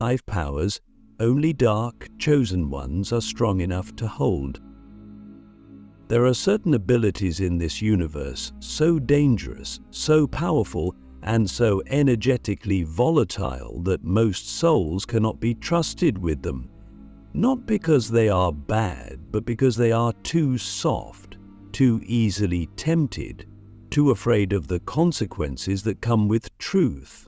5 powers only dark, chosen ones are strong enough to hold. There are certain abilities in this universe so dangerous, so powerful, and so energetically volatile that most souls cannot be trusted with them. Not because they are bad, but because they are too soft, too easily tempted, too afraid of the consequences that come with truth.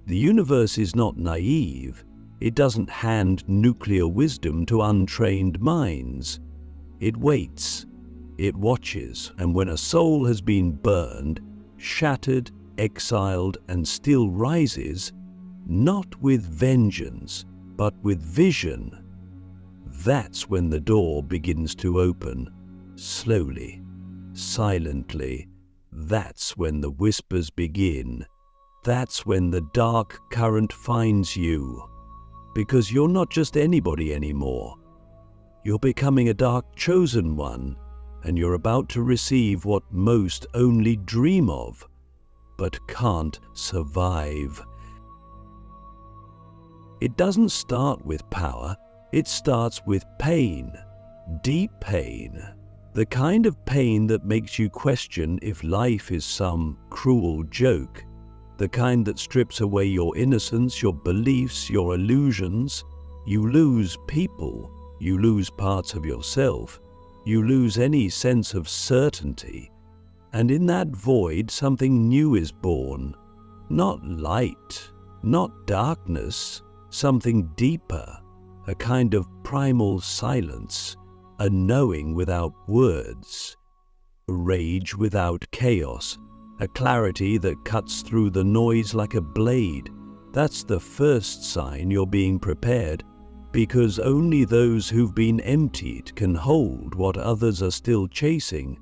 The universe is not naive. It doesn't hand nuclear wisdom to untrained minds. It waits, it watches, and when a soul has been burned, shattered, exiled, and still rises, not with vengeance, but with vision, that's when the door begins to open, slowly, silently. That's when the whispers begin. That's when the dark current finds you. Because you're not just anybody anymore. You're becoming a dark chosen one, and you're about to receive what most only dream of, but can't survive. It doesn't start with power, it starts with pain, deep pain. The kind of pain that makes you question if life is some cruel joke. The kind that strips away your innocence, your beliefs, your illusions. You lose people, you lose parts of yourself, you lose any sense of certainty. And in that void, something new is born. Not light, not darkness, something deeper, a kind of primal silence, a knowing without words, a rage without chaos, a clarity that cuts through the noise like a blade. That's the first sign you're being prepared, because only those who've been emptied can hold what others are still chasing.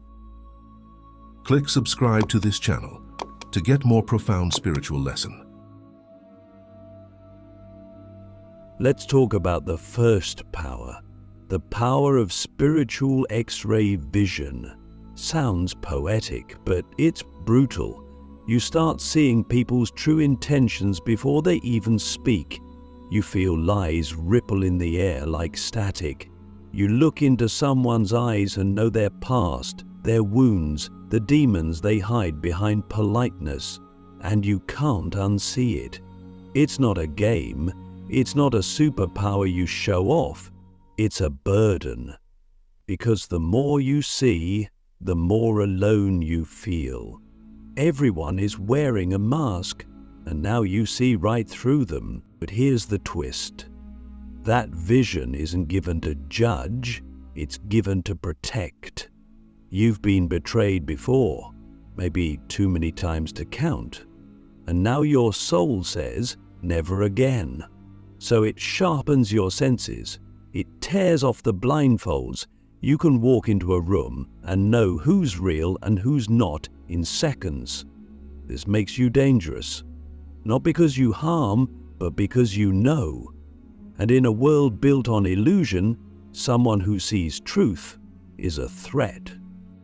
Click subscribe to this channel to get more profound spiritual lesson. Let's talk about the first power, the power of spiritual X-ray vision. Sounds poetic, but it's brutal. You start seeing people's true intentions before they even speak. You feel lies ripple in the air like static. You look into someone's eyes and know their past, their wounds, the demons they hide behind politeness, and you can't unsee it. It's not a game. It's not a superpower you show off. It's a burden. Because the more you see, the more alone you feel. Everyone is wearing a mask, and now you see right through them. But here's the twist. That vision isn't given to judge, it's given to protect. You've been betrayed before, maybe too many times to count. And now your soul says, never again. So it sharpens your senses. It tears off the blindfolds. You can walk into a room and know who's real and who's not in seconds. This makes you dangerous. Not because you harm, but because you know. And in a world built on illusion, someone who sees truth is a threat.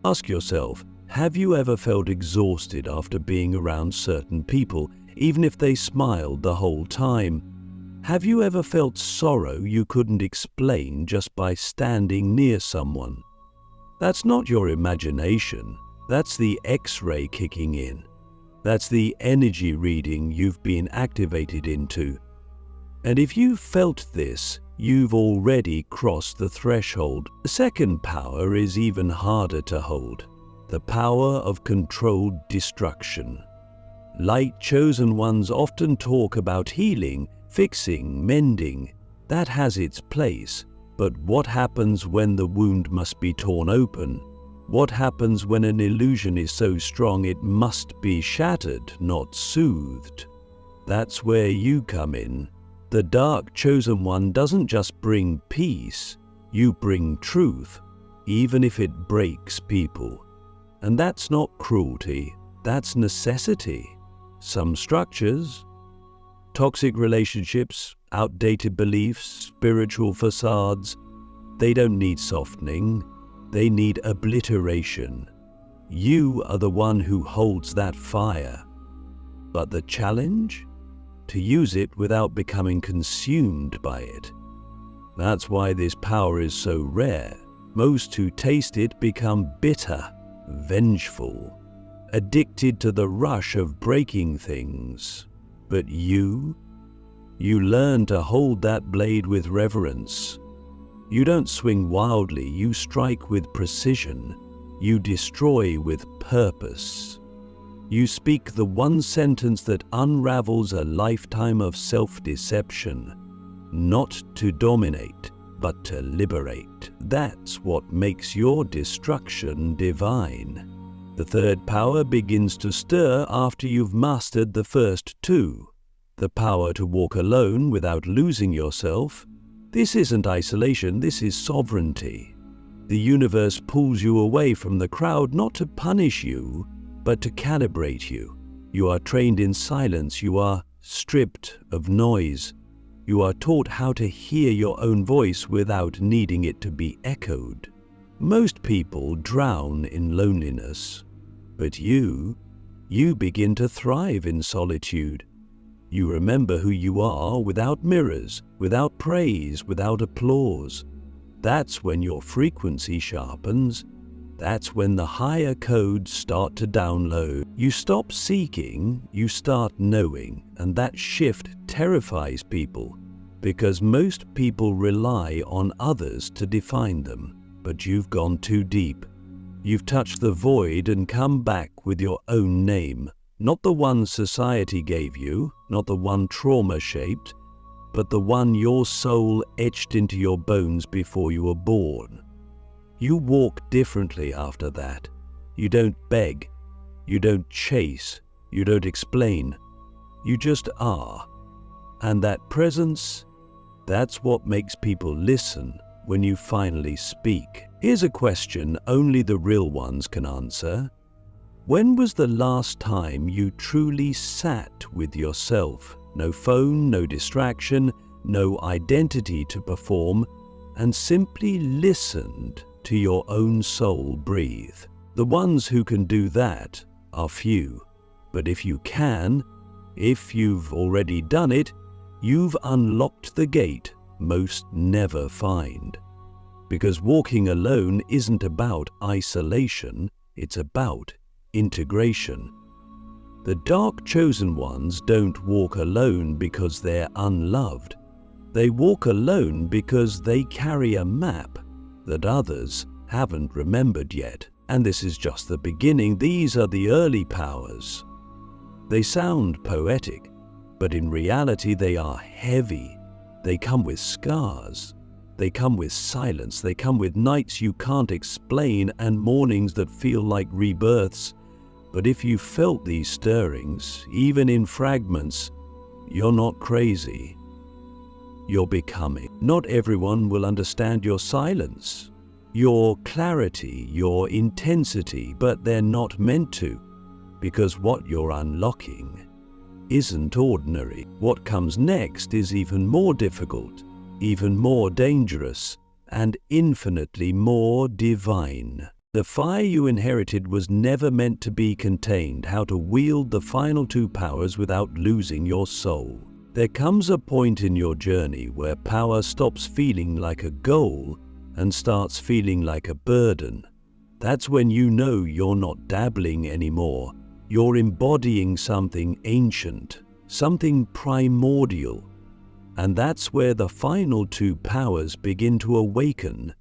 Ask yourself, have you ever felt exhausted after being around certain people, even if they smiled the whole time? Have you ever felt sorrow you couldn't explain just by standing near someone? That's not your imagination. That's the X-ray kicking in. That's the energy reading you've been activated into. And if you've felt this, you've already crossed the threshold. The second power is even harder to hold. The power of controlled destruction. Light chosen ones often talk about healing, fixing, mending. That has its place. But what happens when the wound must be torn open? What happens when an illusion is so strong it must be shattered, not soothed? That's where you come in. The dark chosen one doesn't just bring peace, you bring truth, even if it breaks people. And that's not cruelty, that's necessity. Some structures, toxic relationships, outdated beliefs, spiritual facades, they don't need softening, they need obliteration. You are the one who holds that fire. But the challenge? to use it without becoming consumed by it. That's why this power is so rare. Most who taste it become bitter, vengeful, addicted to the rush of breaking things. But you learn to hold that blade with reverence. You don't swing wildly, you strike with precision. You destroy with purpose. You speak the one sentence that unravels a lifetime of self-deception. Not to dominate, but to liberate. That's what makes your destruction divine. The third power begins to stir after you've mastered the first two. The power to walk alone without losing yourself. This isn't isolation, this is sovereignty. The universe pulls you away from the crowd not to punish you, but to calibrate you. You are trained in silence, you are stripped of noise. You are taught how to hear your own voice without needing it to be echoed. Most people drown in loneliness, but you begin to thrive in solitude. You remember who you are without mirrors, without praise, without applause. That's when your frequency sharpens. That's when the higher codes start to download. You stop seeking, you start knowing, and that shift terrifies people because most people rely on others to define them. But you've gone too deep. You've touched the void and come back with your own name. Not the one society gave you, not the one trauma shaped, but the one your soul etched into your bones before you were born. You walk differently after that. You don't beg, you don't chase, you don't explain. You just are. And that presence, that's what makes people listen when you finally speak. Here's a question only the real ones can answer. When was the last time you truly sat with yourself? No phone, no distraction, no identity to perform, and simply listened to your own soul breathe. The ones who can do that are few, but if you can, if you've already done it, you've unlocked the gate most never find. Because walking alone isn't about isolation, it's about integration. The dark chosen ones don't walk alone because they're unloved. They walk alone because they carry a map that others haven't remembered yet. And this is just the beginning. These are the early powers. They sound poetic, but in reality they are heavy. They come with scars. They come with silence. They come with nights you can't explain and mornings that feel like rebirths. But if you felt these stirrings, even in fragments, you're not crazy. You're becoming. Not everyone will understand your silence, your clarity, your intensity, but they're not meant to, because what you're unlocking isn't ordinary. What comes next is even more difficult, even more dangerous, and infinitely more divine. The fire you inherited was never meant to be contained. How to wield the final two powers without losing your soul. There comes a point in your journey where power stops feeling like a goal and starts feeling like a burden. That's when you know you're not dabbling anymore. You're embodying something ancient, something primordial. And that's where the final two powers begin to awaken.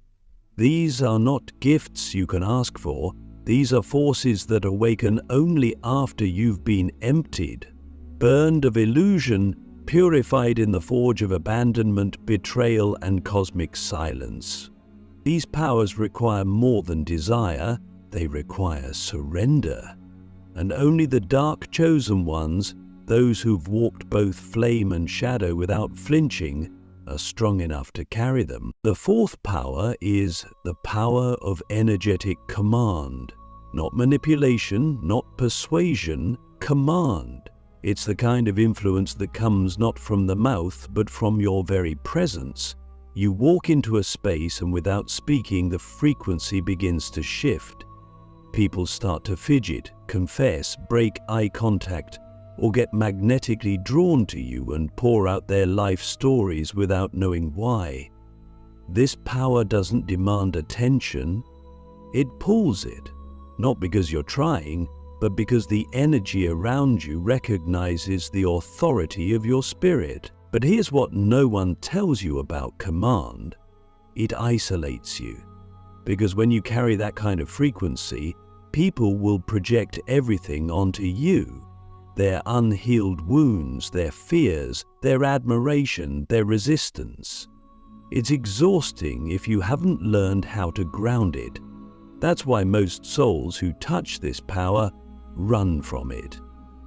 These are not gifts you can ask for. These are forces that awaken only after you've been emptied, burned of illusion, purified in the forge of abandonment, betrayal, and cosmic silence. These powers require more than desire, they require surrender. And only the dark chosen ones, those who've walked both flame and shadow without flinching, are strong enough to carry them. The fourth power is the power of energetic command. Not manipulation, not persuasion, command. It's the kind of influence that comes not from the mouth, but from your very presence. You walk into a space and without speaking, the frequency begins to shift. People start to fidget, confess, break eye contact. or get magnetically drawn to you and pour out their life stories without knowing why. This power doesn't demand attention, it pulls it, not because you're trying, but because the energy around you recognizes the authority of your spirit. But here's what no one tells you about command. It isolates you, because when you carry that kind of frequency, people will project everything onto you. Their unhealed wounds, their fears, their admiration, their resistance. It's exhausting if you haven't learned how to ground it. That's why most souls who touch this power run from it.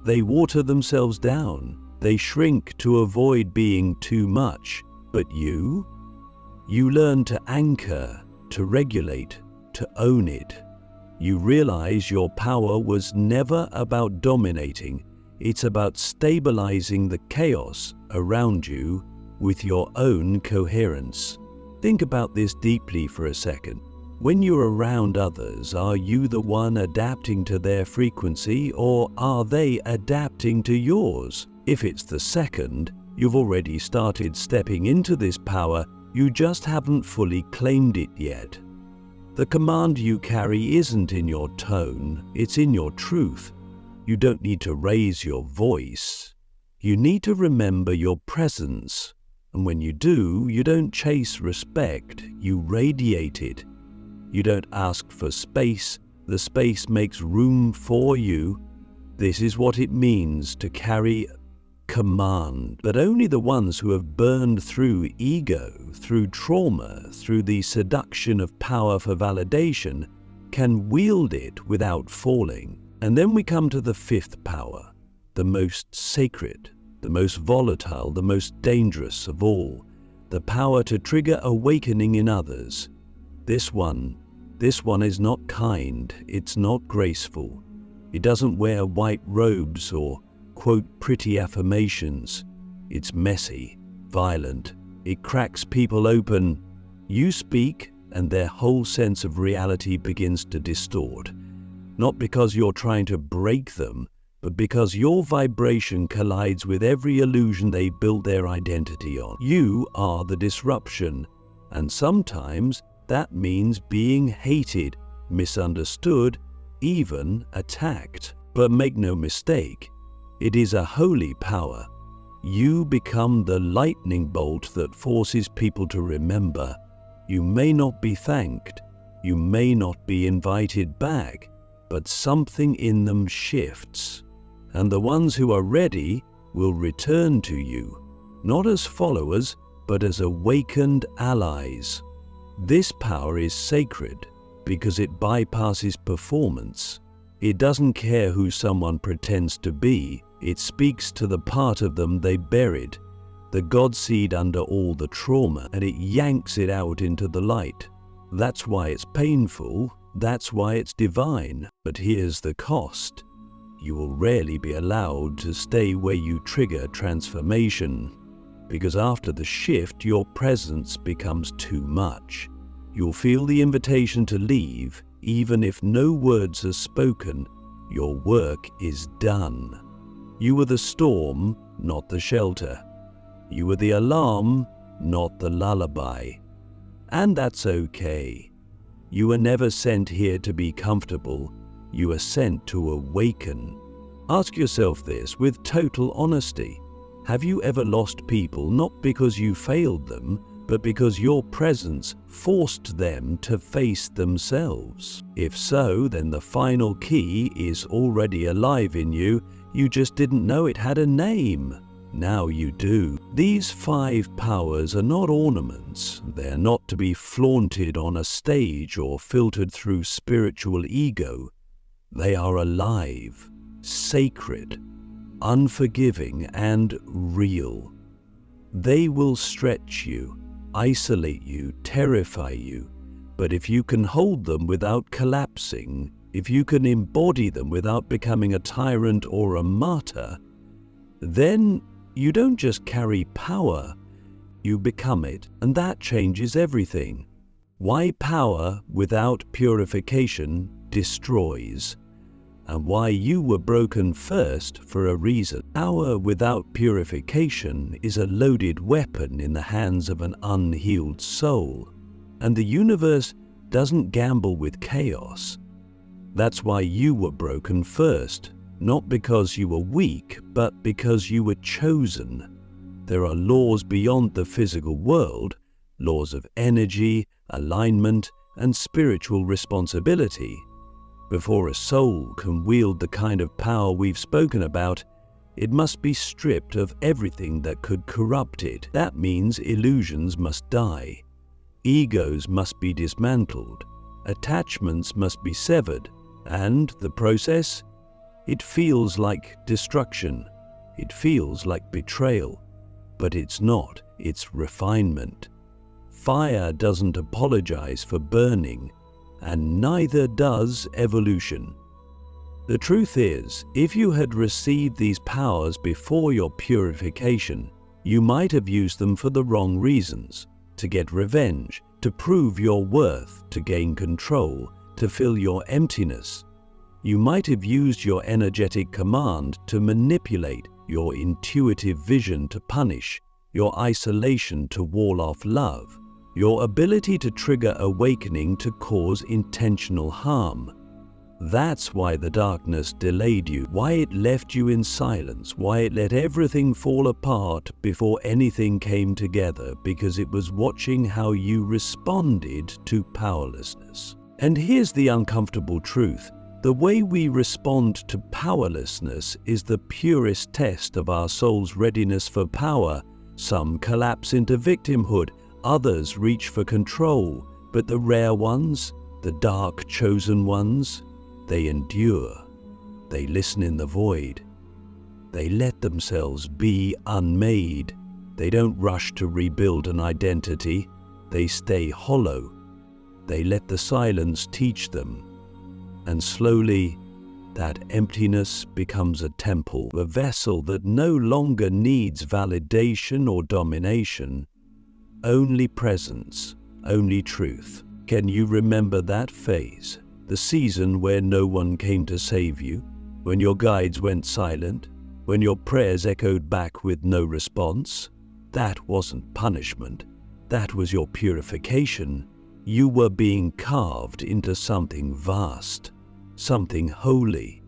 They water themselves down. They shrink to avoid being too much. But you learn to anchor, to regulate, to own it. You realize your power was never about dominating. It's about stabilizing the chaos around you with your own coherence. Think about this deeply for a second. When you're around others, are you the one adapting to their frequency, or are they adapting to yours? If it's the second, you've already started stepping into this power, you just haven't fully claimed it yet. The command you carry isn't in your tone, it's in your truth. You don't need to raise your voice. You need to remember your presence. And when you do, you don't chase respect, you radiate it. You don't ask for space, the space makes room for you. This is what it means to carry command. But only the ones who have burned through ego, through trauma, through the seduction of power for validation, can wield it without falling. And then we come to the fifth power, the most sacred, the most volatile, the most dangerous of all, the power to trigger awakening in others. This one is not kind, it's not graceful. It doesn't wear white robes or quote pretty affirmations. It's messy, violent, it cracks people open. You speak and their whole sense of reality begins to distort. Not because you're trying to break them, but because your vibration collides with every illusion they built their identity on. You are the disruption, and sometimes that means being hated, misunderstood, even attacked. But make no mistake, it is a holy power. You become the lightning bolt that forces people to remember. You may not be thanked, you may not be invited back, but something in them shifts. And the ones who are ready will return to you, not as followers, but as awakened allies. This power is sacred because it bypasses performance. It doesn't care who someone pretends to be. It speaks to the part of them they buried, the God seed under all the trauma, and it yanks it out into the light. That's why it's painful. That's why it's divine. But here's the cost. You will rarely be allowed to stay where you trigger transformation, because after the shift, your presence becomes too much. You'll feel the invitation to leave, even if no words are spoken. Your work is done. You were the storm, not the shelter. You were the alarm, not the lullaby. And that's okay. You were never sent here to be comfortable. You are sent to awaken. Ask yourself this with total honesty. Have you ever lost people not because you failed them, but because your presence forced them to face themselves? If so, then the final key is already alive in you. You just didn't know it had a name. Now you do. These 5 powers are not ornaments. They're not to be flaunted on a stage or filtered through spiritual ego. They are alive, sacred, unforgiving, and real. They will stretch you, isolate you, terrify you. But if you can hold them without collapsing, if you can embody them without becoming a tyrant or a martyr, then you don't just carry power, you become it, and that changes everything. Why power without purification destroys, and why you were broken first for a reason. Power without purification is a loaded weapon in the hands of an unhealed soul, and the universe doesn't gamble with chaos. That's why you were broken first, not because you were weak, but because you were chosen. There are laws beyond the physical world, laws of energy, alignment, and spiritual responsibility. Before a soul can wield the kind of power we've spoken about, it must be stripped of everything that could corrupt it. That means illusions must die. Egos must be dismantled. Attachments must be severed. And the process? It feels like destruction. It feels like betrayal. But it's not. It's refinement. Fire doesn't apologize for burning, and neither does evolution. The truth is, if you had received these powers before your purification, you might have used them for the wrong reasons: to get revenge, to prove your worth, to gain control, to fill your emptiness. You might have used your energetic command to manipulate, your intuitive vision to punish, your isolation to wall off love, your ability to trigger awakening to cause intentional harm. That's why the darkness delayed you, why it left you in silence, why it let everything fall apart before anything came together, because it was watching how you responded to powerlessness. And here's the uncomfortable truth. The way we respond to powerlessness is the purest test of our soul's readiness for power. Some collapse into victimhood, others reach for control, but the rare ones, the dark chosen ones, they endure. They listen in the void. They let themselves be unmade. They don't rush to rebuild an identity. They stay hollow. They let the silence teach them. And slowly, that emptiness becomes a temple, a vessel that no longer needs validation or domination. Only presence, only truth. Can you remember that phase? The season where no one came to save you? When your guides went silent? When your prayers echoed back with no response? That wasn't punishment. That was your purification. You were being carved into something vast, something holy.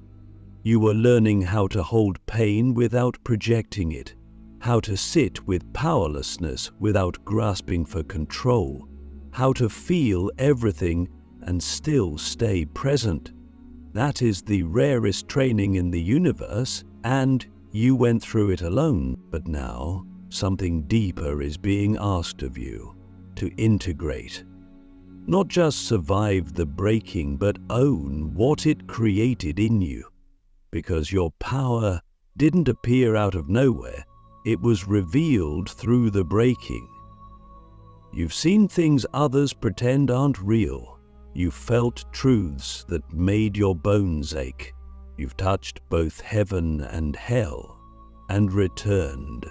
You were learning how to hold pain without projecting it, how to sit with powerlessness without grasping for control, how to feel everything and still stay present. That is the rarest training in the universe, and you went through it alone. But now, something deeper is being asked of you: to integrate. Not just survive the breaking, but own what it created in you. Because your power didn't appear out of nowhere, it was revealed through the breaking. You've seen things others pretend aren't real. You've felt truths that made your bones ache. You've touched both heaven and hell and returned.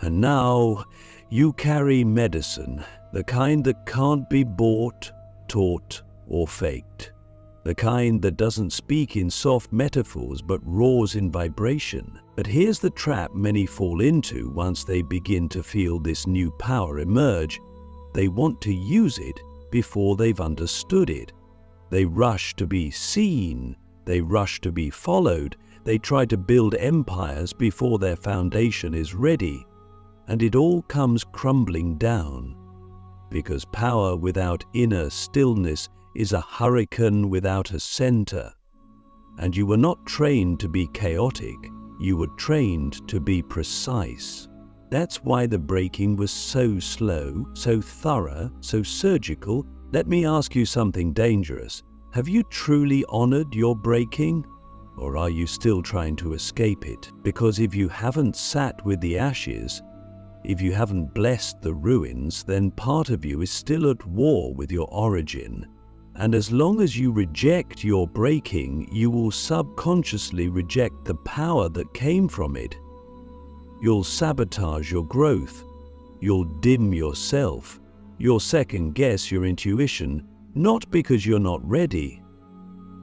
And now you carry medicine, the kind that can't be bought, taught, or faked. The kind that doesn't speak in soft metaphors but roars in vibration. But here's the trap many fall into once they begin to feel this new power emerge. They want to use it before they've understood it. They rush to be seen. They rush to be followed. They try to build empires before their foundation is ready. And it all comes crumbling down. Because power without inner stillness is a hurricane without a center. And you were not trained to be chaotic. You were trained to be precise. That's why the breaking was so slow, so thorough, so surgical. Let me ask you something dangerous. Have you truly honored your breaking? Or are you still trying to escape it? Because if you haven't sat with the ashes, if you haven't blessed the ruins, then part of you is still at war with your origin. And as long as you reject your breaking, you will subconsciously reject the power that came from it. You'll sabotage your growth. You'll dim yourself. You'll second guess your intuition, not because you're not ready,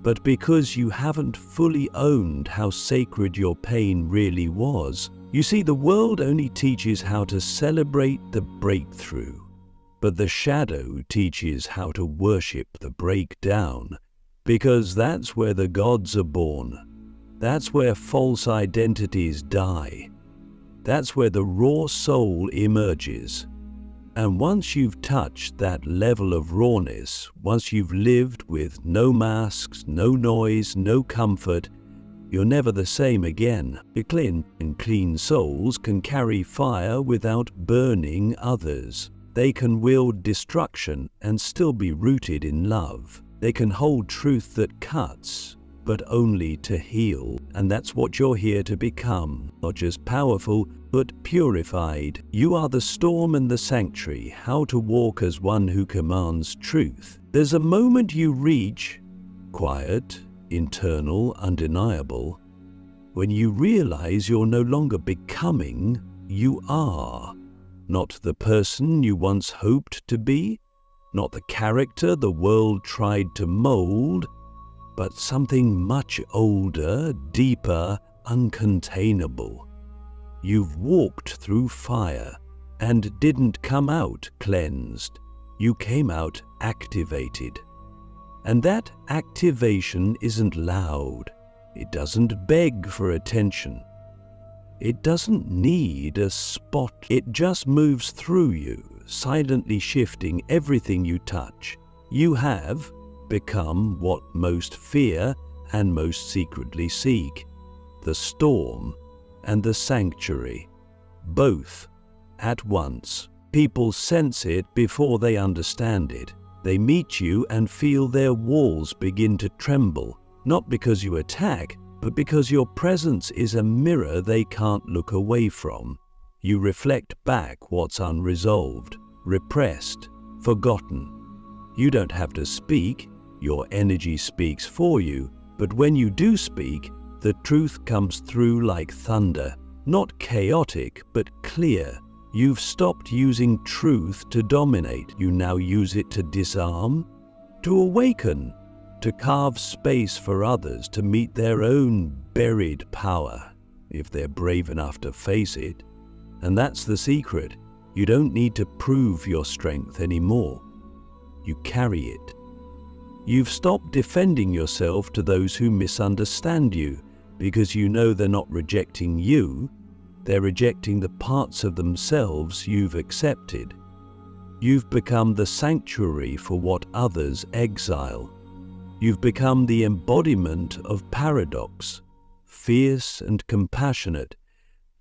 but because you haven't fully owned how sacred your pain really was. You see, the world only teaches how to celebrate the breakthrough, but the shadow teaches how to worship the breakdown, because that's where the gods are born. That's where false identities die. That's where the raw soul emerges. And once you've touched that level of rawness, once you've lived with no masks, no noise, no comfort, you're never the same again. Clean souls can carry fire without burning others. They can wield destruction and still be rooted in love. They can hold truth that cuts, but only to heal. And that's what you're here to become. Not just powerful, but purified. You are the storm and the sanctuary, how to walk as one who commands truth. There's a moment you reach, quiet, internal, undeniable, when you realize you're no longer becoming, you are. Not the person you once hoped to be, not the character the world tried to mold, but something much older, deeper, uncontainable. You've walked through fire and didn't come out cleansed. You came out activated. And that activation isn't loud. It doesn't beg for attention. It doesn't need a spot. It just moves through you, silently shifting everything you touch. You have become what most fear and most secretly seek: the storm and the sanctuary, both at once. People sense it before they understand it. They meet you and feel their walls begin to tremble, not because you attack, but because your presence is a mirror they can't look away from. You reflect back what's unresolved, repressed, forgotten. You don't have to speak, your energy speaks for you, but when you do speak, the truth comes through like thunder, not chaotic, but clear. You've stopped using truth to dominate. You now use it to disarm, to awaken, to carve space for others to meet their own buried power, if they're brave enough to face it. And that's the secret. You don't need to prove your strength anymore. You carry it. You've stopped defending yourself to those who misunderstand you, because you know they're not rejecting you. They're rejecting the parts of themselves you've accepted. You've become the sanctuary for what others exile. You've become the embodiment of paradox, fierce and compassionate,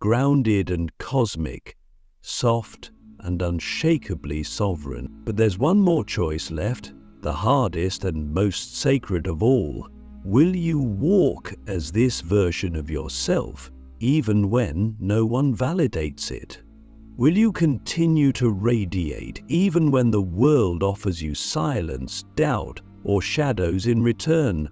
grounded and cosmic, soft and unshakably sovereign. But there's one more choice left, the hardest and most sacred of all. Will you walk as this version of yourself, even when no one validates it? Will you continue to radiate, even when the world offers you silence, doubt, or shadows in return?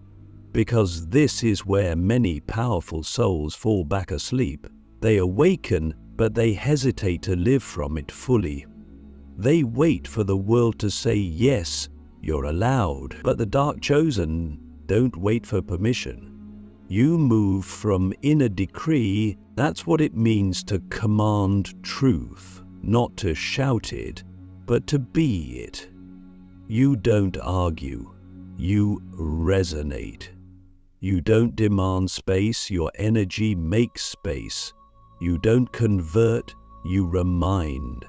Because this is where many powerful souls fall back asleep. They awaken, but they hesitate to live from it fully. They wait for the world to say, yes, you're allowed. But the dark chosen don't wait for permission. You move from inner decree. That's what it means to command truth, not to shout it, but to be it. You don't argue, you resonate. You don't demand space, your energy makes space. You don't convert, you remind.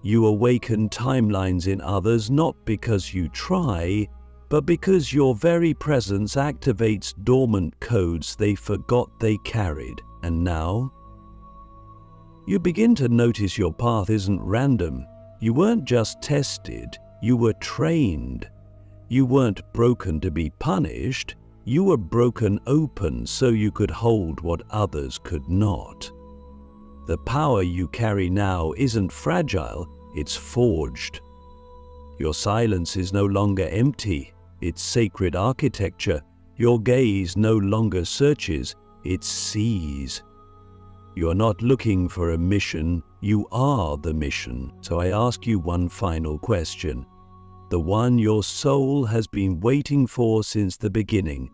You awaken timelines in others not because you try, but because your very presence activates dormant codes they forgot they carried. And now, you begin to notice your path isn't random. You weren't just tested, you were trained. You weren't broken to be punished, you were broken open so you could hold what others could not. The power you carry now isn't fragile, it's forged. Your silence is no longer empty, it's sacred architecture. Your gaze no longer searches, it sees. You're not looking for a mission, you are the mission. So I ask you one final question. the one your soul has been waiting for since the beginning.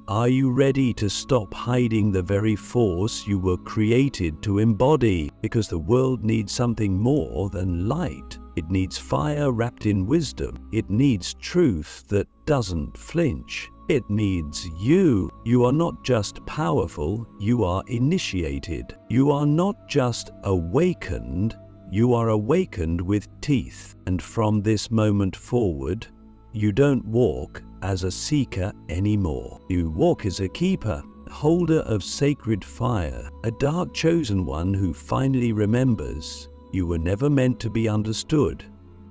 Are you ready to stop hiding the very force you were created to embody? Because the world needs something more than light. It needs fire wrapped in wisdom. It needs truth that doesn't flinch. It needs you. You are not just powerful, you are initiated. You are not just awakened, you are awakened with teeth. And from this moment forward, you don't walk as a seeker anymore. You walk as a keeper, holder of sacred fire, a dark chosen one who finally remembers you were never meant to be understood.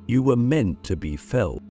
You were meant to be felt.